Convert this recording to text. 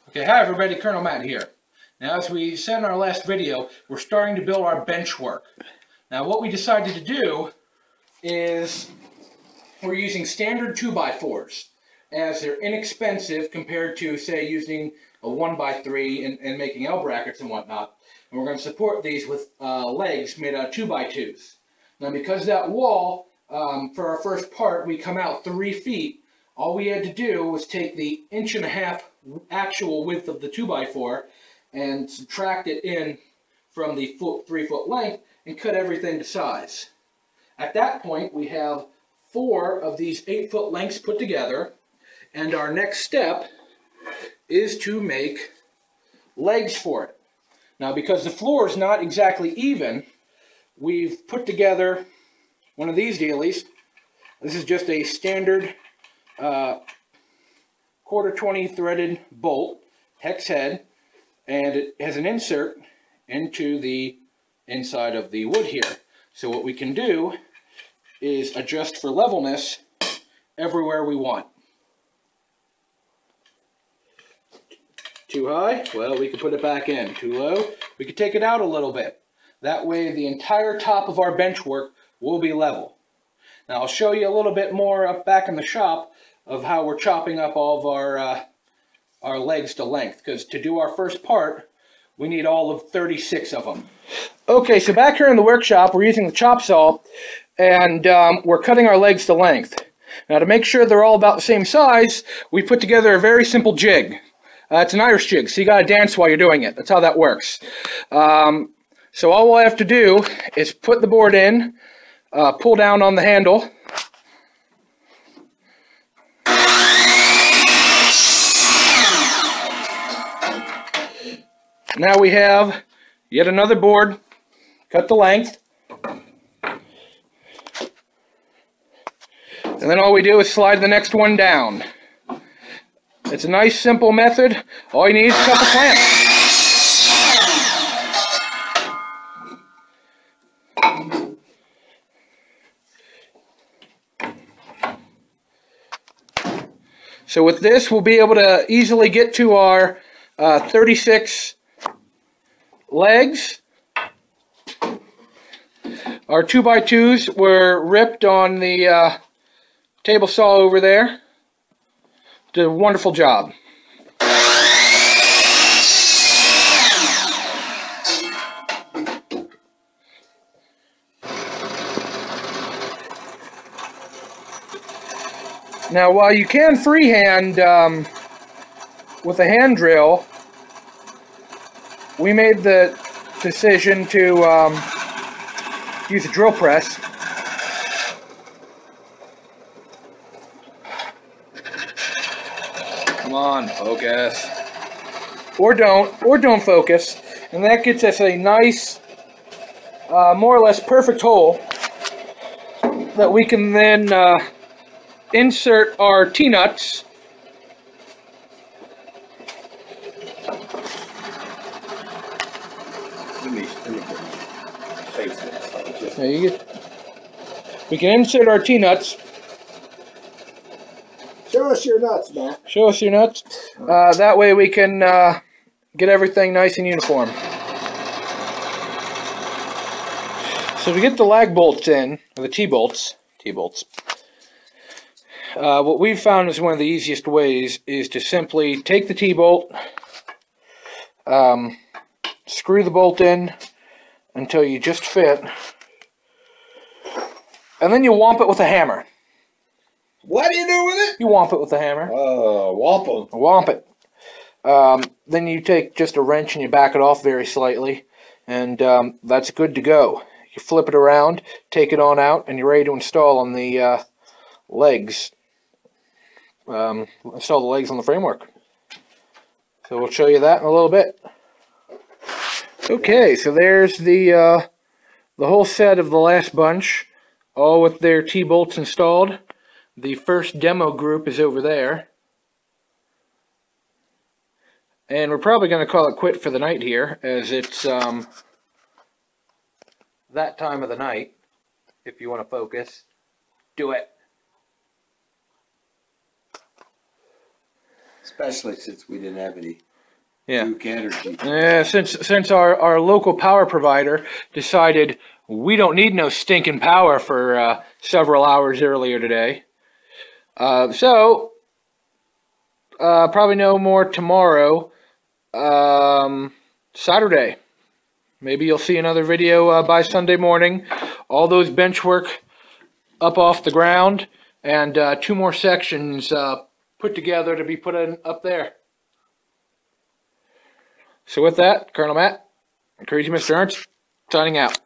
Okay, hi everybody, Colonel Matt here. Now, as we said in our last video, we're starting to build our bench work. Now, what we decided to do is we're using standard 2x4s, as they're inexpensive compared to, say, using a 1x3 and making L brackets and whatnot. And we're going to support these with legs made out of 2x2s. Now, because that wall, for our first part, we come out 3 feet, all we had to do was take the 1.5 inch actual width of the 2x4 and subtract it in from the 3 foot length and cut everything to size. At that point, we have 4 of these 8 foot lengths put together, and our next step is to make legs for it. Now, because the floor is not exactly even, we've put together one of these dealies. This is just a standard 1/4-20 threaded bolt, hex head, and it has an insert into the inside of the wood here. So what we can do is adjust for levelness everywhere we want. Too high? Well, we can put it back in. Too low? We can take it out a little bit. That way the entire top of our bench work will be level. Now I'll show you a little bit more up back in the shop of how we're chopping up all of our legs to length, because to do our first part we need all of 36 of them. Okay, so back here in the workshop we're using the chop saw and we're cutting our legs to length. Now, to make sure they're all about the same size, we put together a very simple jig. It's an Irish jig, so you gotta dance while you're doing it. That's how that works. So all we'll have to do is put the board in, pull down on the handle, now we have yet another board, cut the length, and then all we do is slide the next one down. It's a nice simple method. All you need is a couple clamps. So with this we'll be able to easily get to our 36 legs. Our 2x2s were ripped on the table saw over there. Did a wonderful job. Now, while you can freehand with a hand drill, we made the decision to use a drill press. Come on, focus. Or don't focus. And that gets us a nice, more or less perfect hole that we can then insert our T-nuts. We can insert our T-nuts. Show us your nuts, Matt. Show us your nuts. That way we can get everything nice and uniform. So to get the lag bolts in, or the T-bolts, what we've found is one of the easiest ways is to simply take the T-bolt, screw the bolt in until you just fit, and then you whomp it with a hammer. What do you do with it? You whomp it with a hammer. Oh, whomp them. Whomp it. Then you take just a wrench and you back it off very slightly, and that's good to go. You flip it around, take it on out, and you're ready to install on the legs. Install the legs on the framework. So we'll show you that in a little bit. Okay, so there's the whole set of the last bunch, all with their T-bolts installed. The first demo group is over there. And we're probably going to call it quit for the night here, as it's that time of the night. If you want to focus, do it. Especially since we didn't have any Yeah. You can't or cheap. Yeah, since our local power provider decided we don't need no stinking power for several hours earlier today. So probably no more tomorrow. Saturday. Maybe you'll see another video by Sunday morning. All those bench work up off the ground, and 2 more sections put together to be put in up there. So with that, Colonel Matt, Crazy Mr. Ernst, signing out.